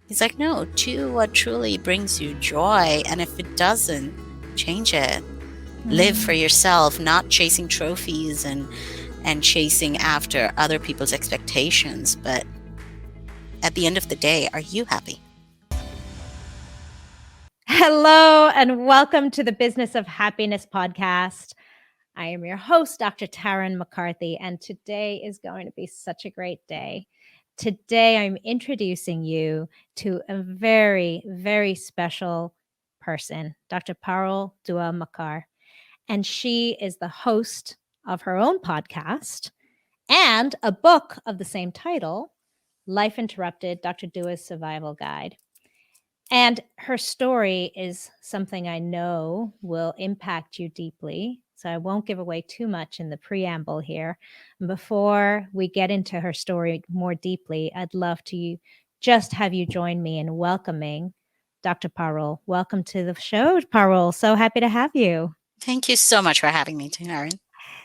He's like, no, do what truly brings you joy. And if it doesn't, change it. Live for Mm. yourself, not chasing trophies and chasing after other people's expectations. But at the end of the day, are you happy? Hello, and welcome to the Business of Happiness podcast. I am your host, Dr. Tarryn MacCarthy, and today is going to be such a great day. Today, I'm introducing you to a very, very special person, Dr. Parul Dua Makkar. And she is the host of her own podcast and a book of the same title, Life Interrupted, Dr. Dua's Survival Guide. And her story is something I know will impact you deeply. So I won't give away too much in the preamble here. Before we get into her story more deeply, I'd love to just have you join me in welcoming Dr. Parul. Welcome to the show, Parul. So happy to have you. Thank you so much for having me, Taryn.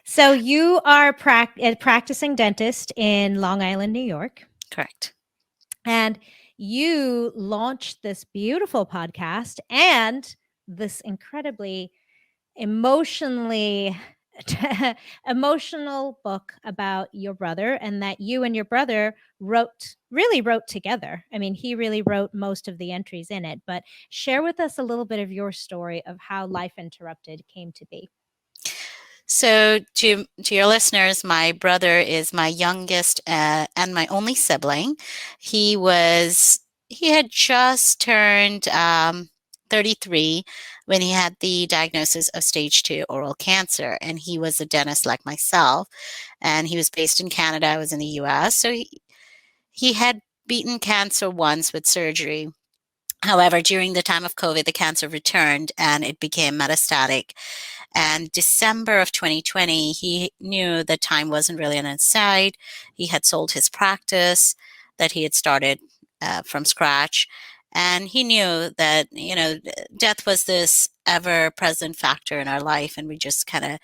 So you are a practicing dentist in Long Island, New York. Correct. And you launched this beautiful podcast and this incredibly emotionally emotional book about your brother, and that you and your brother wrote together. I mean, he really wrote most of the entries in it, but share with us a little bit of your story of how Life Interrupted came to be. So, to your listeners, my brother is my youngest and my only sibling. He was he had just turned 33 when he had the diagnosis of stage 2 oral cancer, and he was a dentist like myself, and he was based in Canada. I was in the U.S., so he had beaten cancer once with surgery. However, during the time of COVID, the cancer returned and it became metastatic. And December of 2020, he knew that time wasn't really on his side. He had sold his practice that he had started from scratch. And he knew that, death was this ever present factor in our life, and we just kind of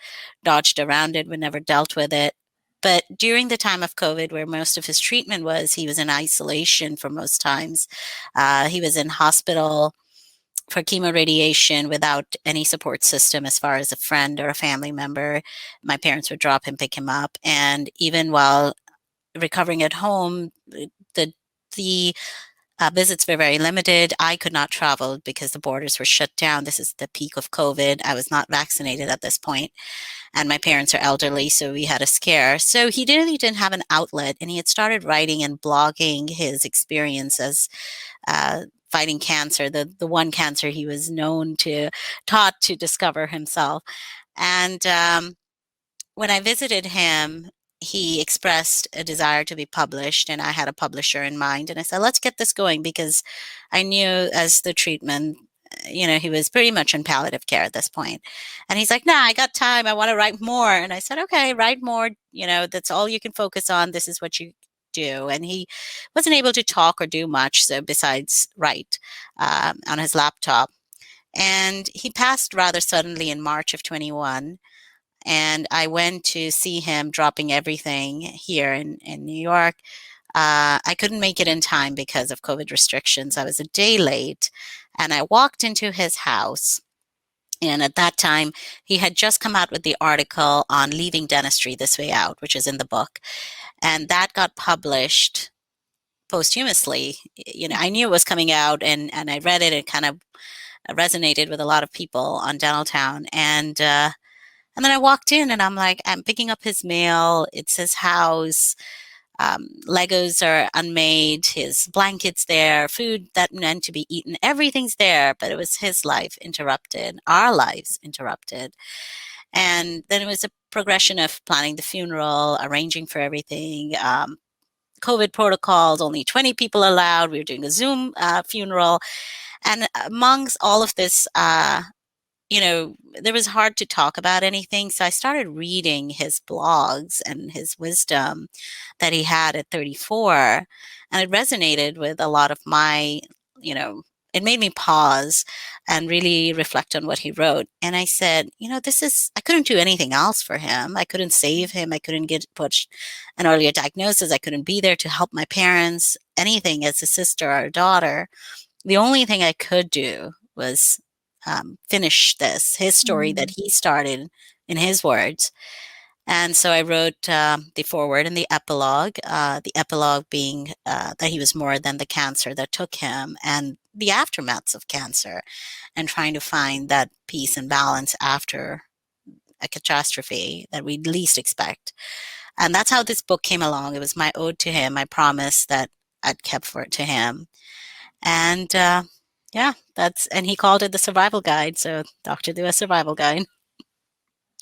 dodged around it. We never dealt with it. But during the time of COVID, where most of his treatment was, he was in isolation for most times. He was in hospital for chemoradiation without any support system as far as a friend or a family member. My parents would drop him, pick him up, and even while recovering at home, the the visits were very limited. I could not travel because the borders were shut down. This is the peak of COVID. I was not vaccinated at this point, and my parents are elderly, so we had a scare. So he really didn't have an outlet, and he had started writing and blogging his experiences uh, fighting cancer, the one cancer he was taught to discover himself. And when I visited him, he expressed a desire to be published, and I had a publisher in mind. And I said, let's get this going, because I knew as the treatment, he was pretty much in palliative care at this point. And he's like, nah, I got time. I want to write more. And I said, okay, write more. That's all you can focus on. This is what you do. And he wasn't able to talk or do much, so besides write on his laptop. And he passed rather suddenly in March of 21. And I went to see him, dropping everything here in New York. I couldn't make it in time because of COVID restrictions. I was a day late, and I walked into his house. And at that time, he had just come out with the article on leaving dentistry this way out, which is in the book. And that got published posthumously. I knew it was coming out, and I read it. It kind of resonated with a lot of people on Dentaltown. And then I walked in, and I'm picking up his mail. It's his house. Legos are unmade, his blankets there, food that meant to be eaten. Everything's there, but it was his life interrupted, our lives interrupted. And then it was a progression of planning the funeral, arranging for everything. COVID protocols, only 20 people allowed. We were doing a Zoom funeral. And amongst all of this, there was hard to talk about anything. So I started reading his blogs and his wisdom that he had at 34. And it resonated with a lot of my, it made me pause and really reflect on what he wrote. And I said, I couldn't do anything else for him. I couldn't save him. I couldn't put an earlier diagnosis. I couldn't be there to help my parents, anything as a sister or a daughter. The only thing I could do was finish his story that Mm. he started in his words. And so I wrote the foreword and the epilogue being that he was more than the cancer that took him and the aftermaths of cancer and trying to find that peace and balance after a catastrophe that we least expect. And that's how this book came along. It was my ode to him, my promise that I'd kept for it to him. And yeah, and he called it the survival guide. So Dr. Dua survival guide.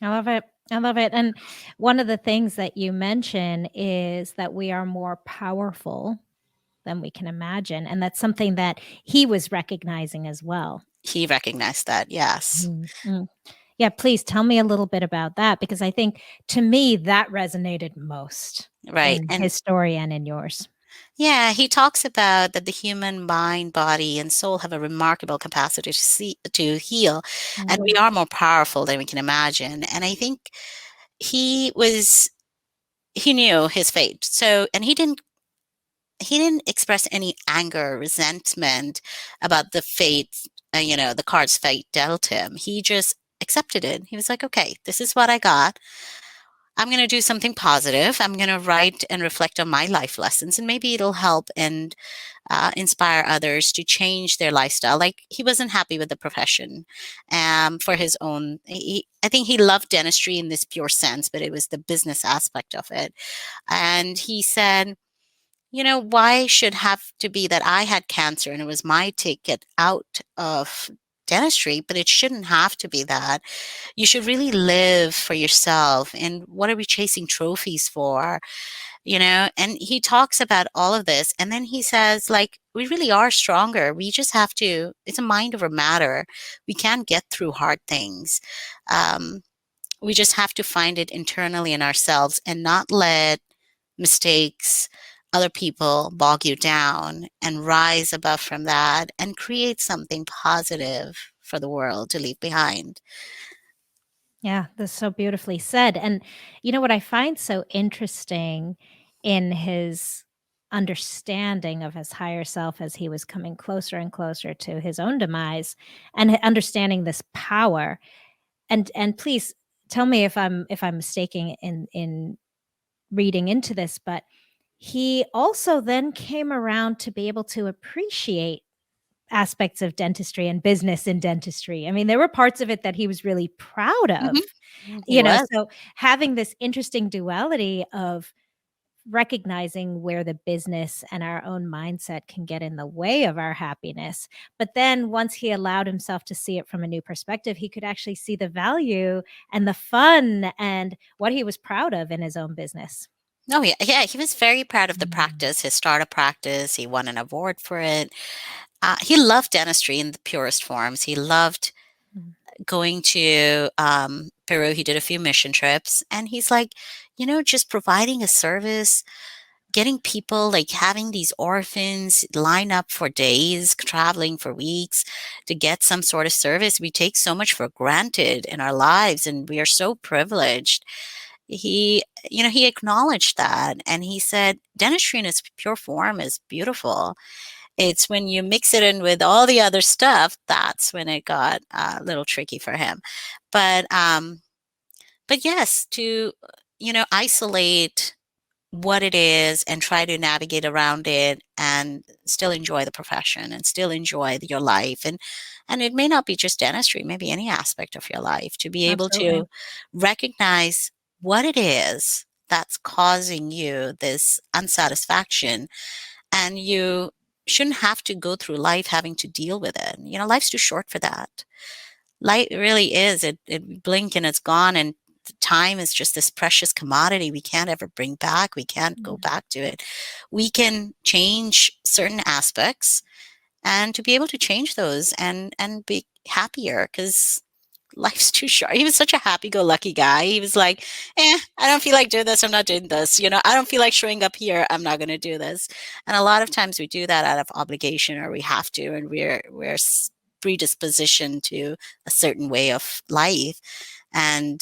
I love it. I love it. And one of the things that you mention is that we are more powerful than we can imagine. And that's something that he was recognizing as well. He recognized that, yes. Mm. Yeah, please tell me a little bit about that, because I think to me that resonated most Right. in And his story and in yours. yeah, he talks about that the human mind, body, and soul have a remarkable capacity to heal, and we Mm. are more powerful than we can imagine. And I think he was he knew his fate. So, and he didn't express any anger or resentment about the fate, the cards fate dealt him. He just accepted it. He was like, okay, this is what I got. I'm going to do something positive. I'm going to write and reflect on my life lessons, and maybe it'll help and inspire others to change their lifestyle. Like he wasn't happy with the profession for his own. I think he loved dentistry in this pure sense, but it was the business aspect of it. And he said, why should have to be that I had cancer and it was my ticket out of dentistry, but it shouldn't have to be that. You should really live for yourself. And what are we chasing trophies for? And he talks about all of this. And then he says, like, we really are stronger. We just have to, it's a mind over matter. We can get through hard things. Um, we just have to find it internally in ourselves and not let mistakes, other people bog you down and rise above from that and create something positive for the world to leave behind. Yeah, that's so beautifully said. And you know what I find so interesting in his understanding of his higher self as he was coming closer and closer to his own demise, and understanding this power. And please tell me if I'm mistaken in reading into this, but he also then came around to be able to appreciate aspects of dentistry and business in dentistry. I mean, there were parts of it that he was really proud of, He was. so having this interesting duality of recognizing where the business and our own mindset can get in the way of our happiness. But then once he allowed himself to see it from a new perspective, he could actually see the value and the fun and what he was proud of in his own business. Oh, yeah. Yeah. He was very proud of the Mm. practice, his startup practice. He won an award for it. He loved dentistry in the purest forms. He loved Mm. going to Peru. He did a few mission trips. And he's like, just providing a service, getting people, like having these orphans line up for days, traveling for weeks to get some sort of service. We take so much for granted in our lives, and we are so privileged. He acknowledged that, and he said dentistry in its pure form is beautiful. It's when you mix it in with all the other stuff, that's when it got a little tricky for him. But yes, to isolate what it is and try to navigate around it and still enjoy the profession and still enjoy your life, and it may not be just dentistry, maybe any aspect of your life, to be able Absolutely. to recognize what it is that's causing you this unsatisfaction, and you shouldn't have to go through life having to deal with it. Life's too short for that. Light really is. It blink and it's gone, and time is just this precious commodity we can't ever bring back. We can't go Mm. back to it. We can change certain aspects, and to be able to change those and be happier, because life's too short. He was such a happy-go-lucky guy. He was like, I don't feel like doing this. I'm not doing this. I don't feel like showing up here. I'm not going to do this. And a lot of times we do that out of obligation, or we have to, and we're predispositioned to a certain way of life. And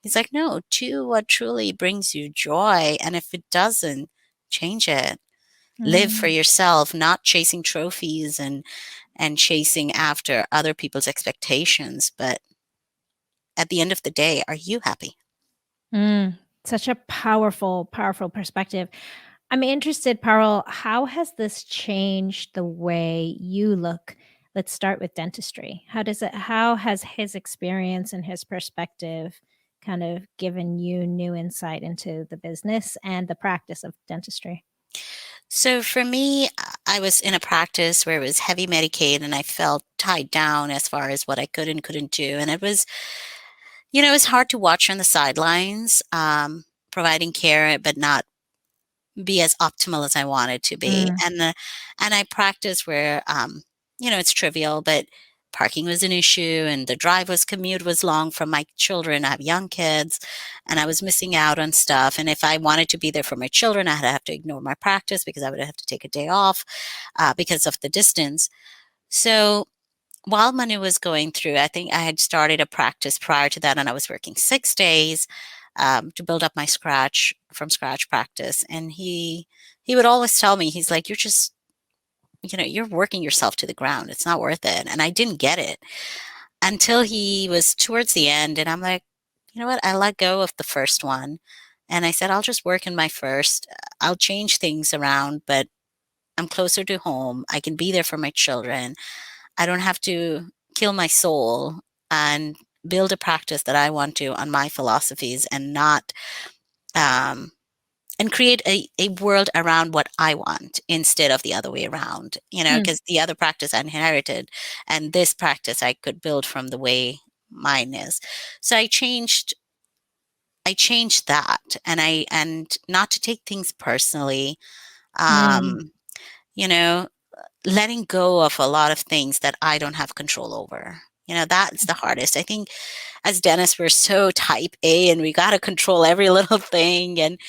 he's like, no, do what truly brings you joy. And if it doesn't, change it. Live for Mm. yourself, not chasing trophies and chasing after other people's expectations. But at the end of the day, are you happy? Mm. Such a powerful, powerful perspective. I'm interested, Parul, how has this changed the way you look? Let's start with dentistry. How has his experience and his perspective kind of given you new insight into the business and the practice of dentistry? So for me, I was in a practice where it was heavy Medicaid, and I felt tied down as far as what I could and couldn't do. And it was hard to watch on the sidelines, providing care, but not be as optimal as I wanted to be. Mm. And I practiced where, it's trivial, but parking was an issue, and the commute was long from my children. I have young kids, and I was missing out on stuff. And if I wanted to be there for my children, I had to have to ignore my practice because I would have to take a day off because of the distance. So while Manu was going through, I think I had started a practice prior to that, and I was working 6 days to build up my from scratch practice. And he would always tell me, he's like, you're working yourself to the ground. It's not worth it. And I didn't get it until he was towards the end, and I'm like, you know what? I let go of the first one, and I said, I'll just work in my first. I'll change things around, but I'm closer to home. I can be there for my children. I don't have to kill my soul and build a practice that I want to on my philosophies, and not um, and create a world around what I want instead of the other way around, Mm. because the other practice I inherited, and this practice I could build from the way mine is. So I changed that, and not to take things personally, Mm. um, you know, letting go of a lot of things that I don't have control over. That's the hardest. I think as dentists, we're so type A, and we got to control every little thing, and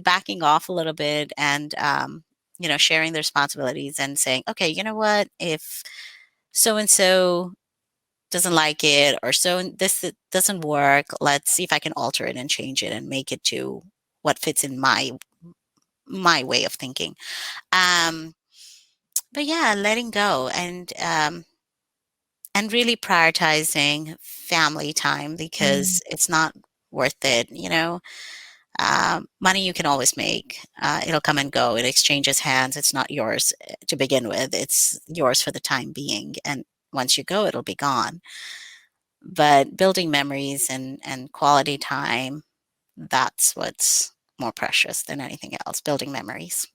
backing off a little bit, and sharing the responsibilities and saying, okay, you know what, if so and so doesn't like it, or this it doesn't work, let's see if I can alter it and change it and make it to what fits in my way of thinking. um but yeah, letting go, and really prioritizing family time, Mm. because it's not worth it. Money you can always make. It'll come and go. It exchanges hands. It's not yours to begin with. It's yours for the time being. And once you go, it'll be gone. But building memories and quality time, that's what's more precious than anything else. Building memories.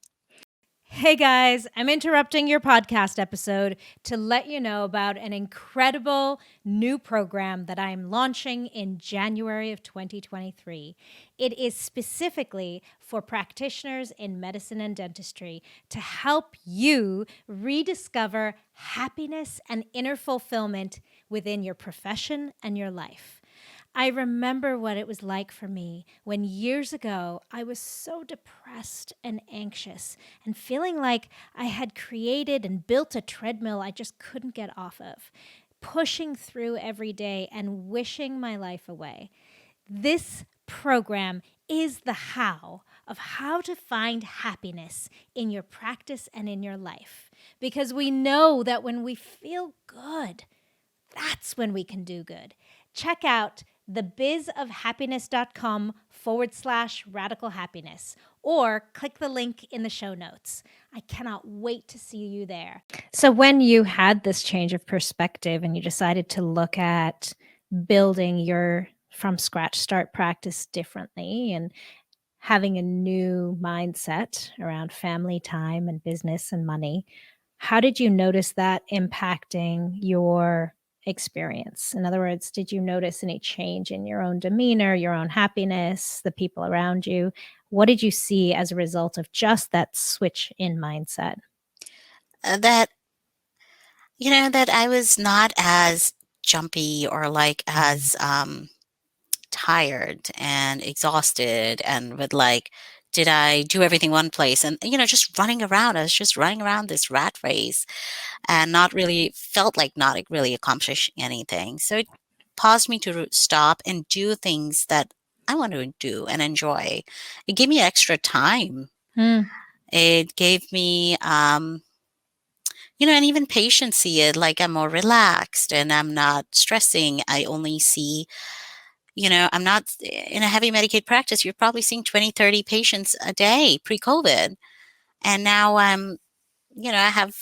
Hey guys, I'm interrupting your podcast episode to let you know about an incredible new program that I'm launching in January of 2023. It is specifically for practitioners in medicine and dentistry to help you rediscover happiness and inner fulfillment within your profession and your life. I remember what it was like for me when years ago I was so depressed and anxious and feeling like I had created and built a treadmill I just couldn't get off of, pushing through every day and wishing my life away. This program is the how of how to find happiness in your practice and in your life. Because we know that when we feel good, that's when we can do good. Check out thebizofhappiness.com/radical happiness, or click the link in the show notes. I cannot wait to see you there. So, when you had this change of perspective and you decided to look at building your from scratch start practice differently and having a new mindset around family time and business and money, how did you notice that impacting your experience? In other words, did you notice any change in your own demeanor, your own happiness, the people around you? What did you see as a result of just that switch in mindset? That I was not as jumpy or like as tired and exhausted and with like, did I do everything one place? And, just running around. I was just running around this rat race and not really felt like not really accomplishing anything. So it paused me to stop and do things that I want to do and enjoy. It gave me extra time. Mm, It gave me, and even patients see it like I'm more relaxed and I'm not stressing. I only see, I'm not in a heavy Medicaid practice. You're probably seeing 20, 30 patients a day pre-COVID. And now I have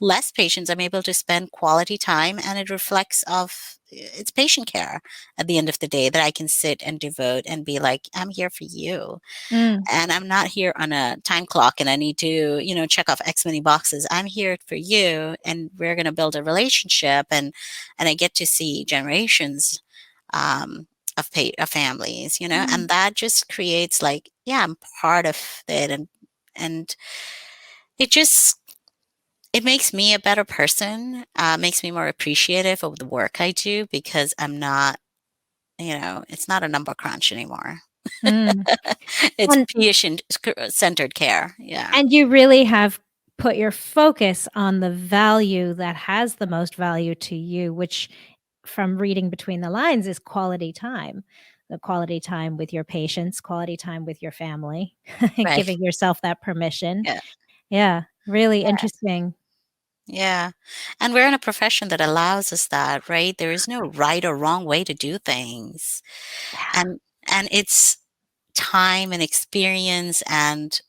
less patients. I'm able to spend quality time and it reflects of it's patient care at the end of the day that I can sit and devote and be like, I'm here for you. mm, And I'm not here on a time clock and I need to, check off X many boxes. I'm here for you and we're going to build a relationship and I get to see generations um, of families, mm, and that just creates like, yeah, I'm part of it. And it just, it makes me a better person, makes me more appreciative of the work I do because I'm not, it's not a number crunch anymore. mm. It's And patient centered care. Yeah. and you really have put your focus on the value that has the most value to you, which from reading between the lines is quality time. The quality time with your patients, quality time with your family, Right. giving yourself that permission. Yeah. Yeah, really Yeah. interesting. Yeah. And we're in a profession that allows us that, right? There is no right or wrong way to do things. Yeah. And it's time and experience and,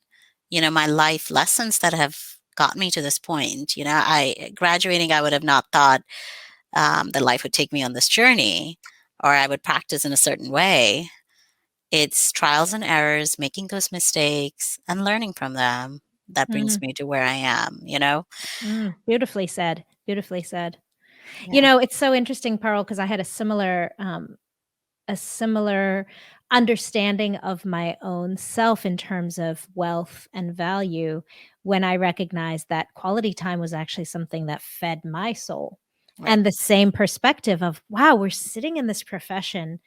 my life lessons that have got me to this point. I graduating, I would have not thought that life would take me on this journey or I would practice in a certain way. It's trials and errors, making those mistakes and learning from them that brings Mm, me to where I am. beautifully said. Beautifully said. Yeah. It's so interesting, Pearl, because I had a similar understanding of my own self in terms of wealth and value when I recognized that quality time was actually something that fed my soul. Right. And the same perspective of, wow, we're sitting in this profession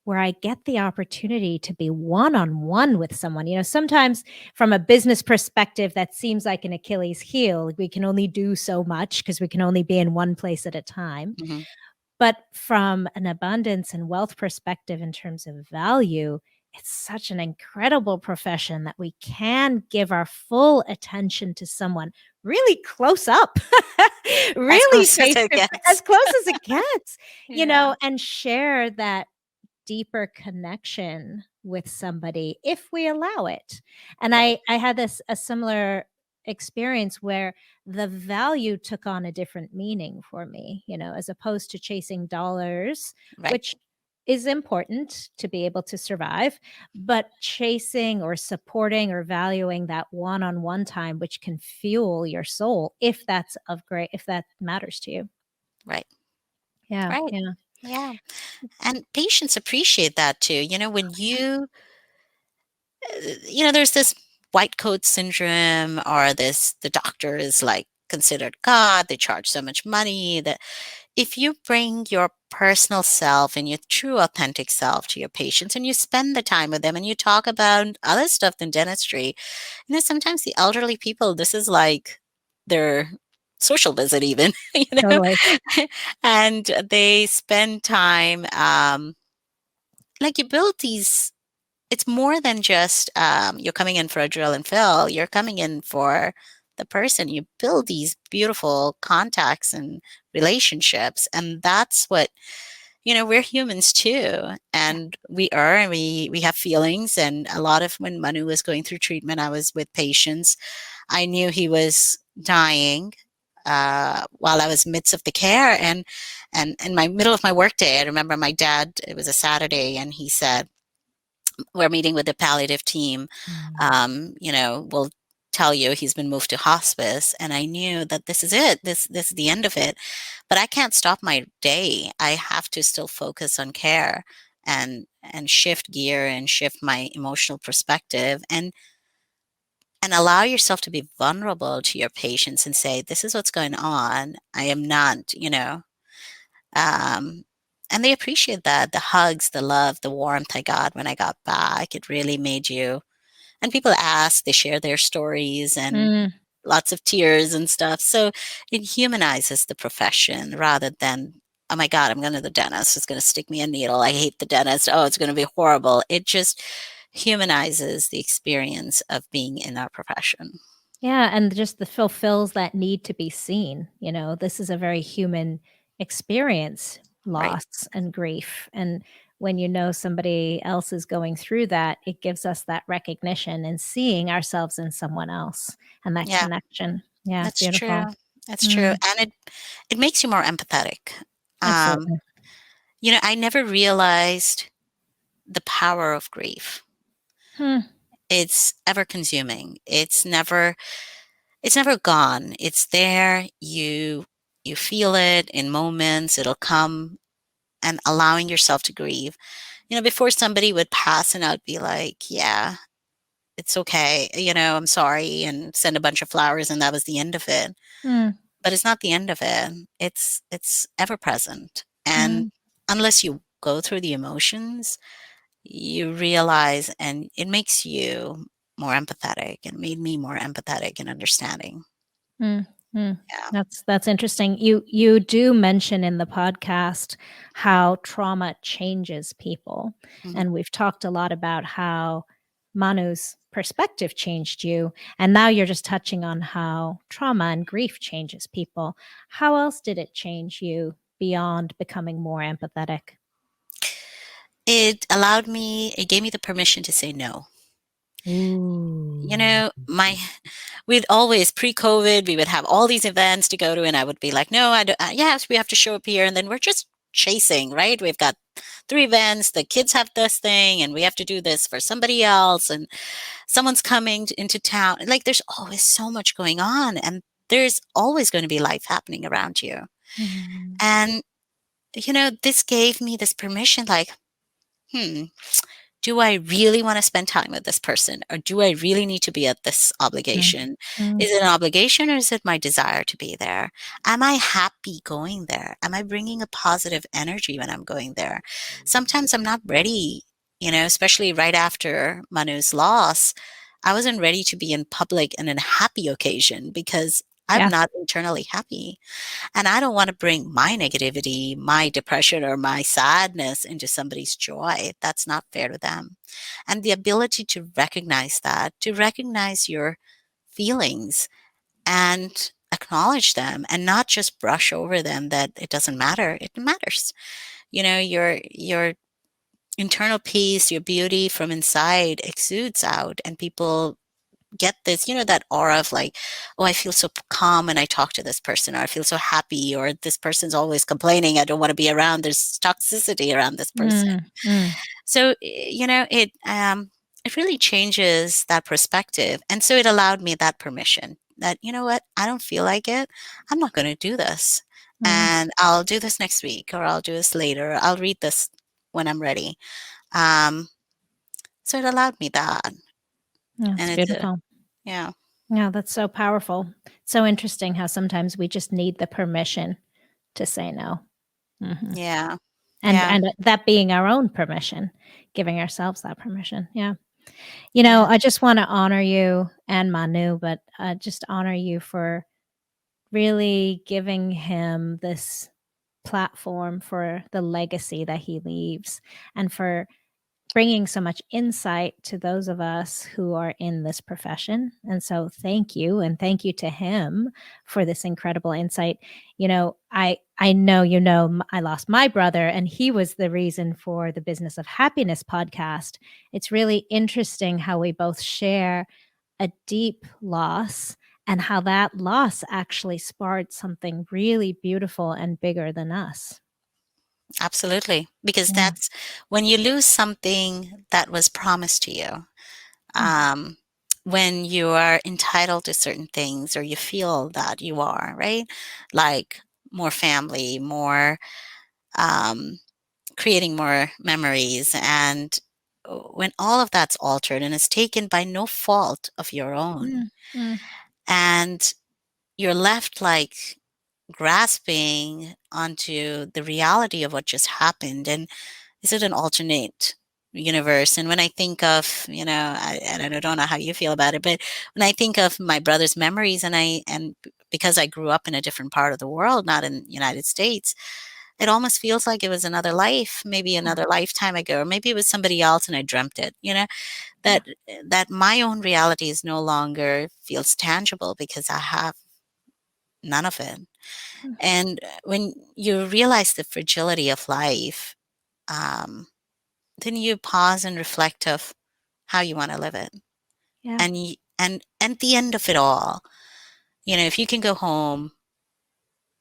where I get the opportunity to be one on one with someone. Sometimes from a business perspective, that seems like an Achilles heel. We can only do so much because we can only be in one place at a time. Hmm. But from an abundance and wealth perspective in terms of value, it's such an incredible profession that we can give our full attention to someone really close up, As really close as face it to as gets. close as it gets, Yeah. and share that deeper connection with somebody if we allow it. And Right. I had this a similar experience where the value took on a different meaning for me, as opposed to chasing dollars, Right. which is important to be able to survive, but chasing or supporting or valuing that one-on-one time which can fuel your soul if that matters to you. Right. Yeah, Right. yeah. Yeah. And patients appreciate that too. When there's this white coat syndrome or the doctor is like considered God, they charge so much money that if you bring your personal self and your true authentic self to your patients and you spend the time with them and you talk about other stuff than dentistry, sometimes the elderly people, this is like their social visit even, Totally. and they spend time, like you build these, it's more than just you're coming in for a drill and fill. You're coming in for the person. You build these beautiful contacts and relationships, and that's what we're humans too, and we have feelings. And a lot of when Manu was going through treatment, I was with patients. I knew he was dying while I was midst of the care, and in my middle of my workday, I remember my dad. It was a Saturday, and he said, we're meeting with the palliative team, Mm. will tell you he's been moved to hospice. And I knew that this is it. This is the end of it. But I can't stop my day. I have to still focus on care and shift gear and shift my emotional perspective and allow yourself to be vulnerable to your patients and say, this is what's going on. I am not, Um, and they appreciate that, the hugs, the love, the warmth I got when I got back. It really made you, and people ask, they share their stories and Mm, lots of tears and stuff. So it humanizes the profession rather than, oh my God, I'm going to the dentist. It's going to stick me a needle. I hate the dentist. Oh, it's going to be horrible. It just humanizes the experience of being in our profession. yeah, and just the fulfills that need to be seen. This is a very human experience, Right. loss and grief. And when somebody else is going through that, it gives us that recognition and seeing ourselves in someone else and that Yeah, connection. Yeah, that's true. beautiful. That's true. Mm, And it makes you more empathetic. Um, absolutely. I never realized the power of grief. Hmm, It's ever consuming. It's never gone. It's there. You feel it in moments. It'll come, and allowing yourself to grieve. Before somebody would pass and I'd be like, yeah, it's okay. I'm sorry, and send a bunch of flowers and that was the end of it. hmm, But it's not the end of it. It's ever present. And hmm, unless you go through the emotions, you realize, and it makes you more empathetic, and made me more empathetic and understanding. hmm, hmm. Yeah. That's interesting. You do mention in the podcast how trauma changes people, Mhm. and we've talked a lot about how Manu's perspective changed you, and now you're just touching on how trauma and grief changes people. How else did it change you beyond becoming more empathetic? It gave me the permission to say no. Ooh. We'd always, pre-COVID, we would have all these events to go to, and I would be like, no, I don't, yes, we have to show up here. And then we're just chasing, right? We've got 3 events, the kids have this thing, and we have to do this for somebody else, and someone's coming into town. Like, there's always so much going on, and there's always going to be life happening around you. Mhm. And, this gave me this permission, like, hmm, do I really want to spend time with this person, or do I really need to be at this Mm, obligation? mm, Is it an obligation, or is it my desire to be there? Am I happy going there? Am I bringing a positive energy when I'm going there? Sometimes I'm not ready, especially right after Manu's loss. I wasn't ready to be in public and in a happy occasion because I'm yeah. not internally happy. And I don't want to bring my negativity, my depression, or my sadness into somebody's joy. That's not fair to them. And the ability to recognize that, to recognize your feelings and acknowledge them, and not just brush over them that it doesn't matter. It matters. Your internal peace, your beauty from inside exudes out, and people get this, that aura of like, oh, I feel so calm when I talk to this person, or I feel so happy, or this person's always complaining, I don't want to be around, there's toxicity around this person. Mm, mm, So, it really changes that perspective. And so it allowed me that permission that, you know what, I don't feel like it. I'm not going to do this. mm. And I'll do this next week, or I'll do this later. I'll read this when I'm ready. Um, so it allowed me that. Yeah, And it's it's a, beautiful. yeah, Yeah, that's so powerful. So interesting how sometimes we just need the permission to say no. Mhm. yeah, And yeah, and that being our own permission, giving ourselves that permission. Yeah. yeah. I just wanna honor you and Manu, but, just honor you for really giving him this platform for the legacy that he leaves, and for bringing so much insight to those of us who are in this profession. And so thank you, and thank you to him for this incredible insight. I know I lost my brother, and he was the reason for the Business of Happiness podcast. It's really interesting how we both share a deep loss, and how that loss actually sparked something really beautiful and bigger than us. Absolutely. Because Yeah. that's when you lose something that was promised to you, Mm, um, when you are entitled to certain things, or you feel that you are, right? Like more family, more um, creating more memories. And when all of that's altered and is taken by no fault of your own, mm, mm, and you're left like, grasping onto the reality of what just happened, and is it an alternate universe? And when I think of, I don't know how you feel about it, but when I think of my brother's memories, and because I grew up in a different part of the world, not in the United States, it almost feels like it was another life, maybe Yeah. another lifetime ago, or maybe it was somebody else and I dreamt it, Yeah. that that my own reality is no longer feels tangible because I have none of it. Mm. And when you realize the fragility of life, um, then you pause and reflect of how you want to live it. Yeah. And at the end of it all, if you can go home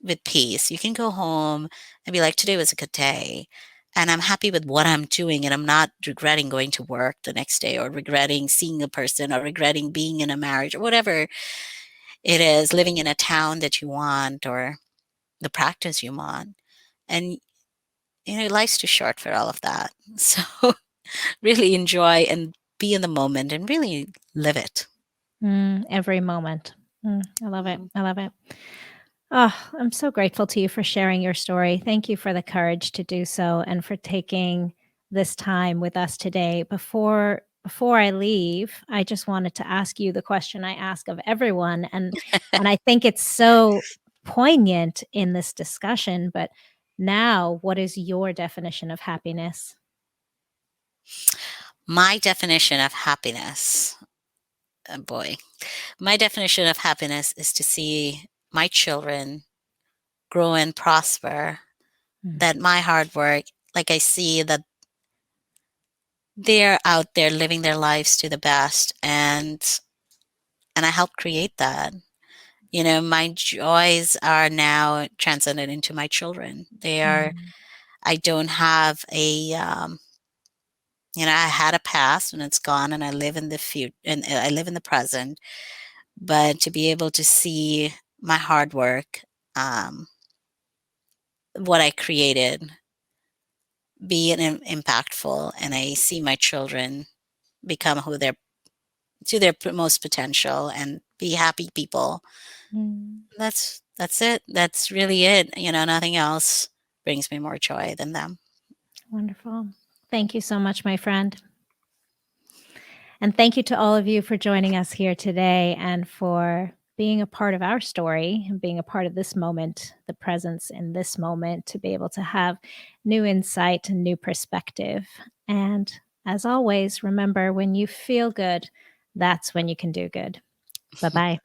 with peace, you can go home and be like, today was a good day. And I'm happy with what I'm doing, and I'm not regretting going to work the next day, or regretting seeing a person, or regretting being in a marriage, or whatever it is, living in a town that you want, or the practice you want. And life's too short for all of that. So really enjoy and be in the moment and really live it. Every moment. I love it. Mhm. I love it. Oh, I'm so grateful to you for sharing your story. Thank you for the courage to do so and for taking this time with us today. Before I leave, I just wanted to ask you the question I ask of everyone, and I think it's so poignant in this discussion, but now what is your definition of happiness? My definition of happiness, boy, my definition of happiness is to see my children grow and prosper, Mm. that my hard work, like I see that they're out there living their lives to the best, and I help create that. My joys are now transcended into my children. Mm. I don't have I had a past and it's gone, and I live in the future, and I live in the present. But to be able to see my hard work, um, what I created, be impactful, and I see my children become who they're to their most potential and be happy people. Mm. That's it. That's really it. Nothing else brings me more joy than them. Wonderful. Thank you so much, my friend. And thank you to all of you for joining us here today and for being a part of our story and being a part of this moment, the presence in this moment, to be able to have new insight and new perspective. And as always, remember, when you feel good, that's when you can do good. Bye bye.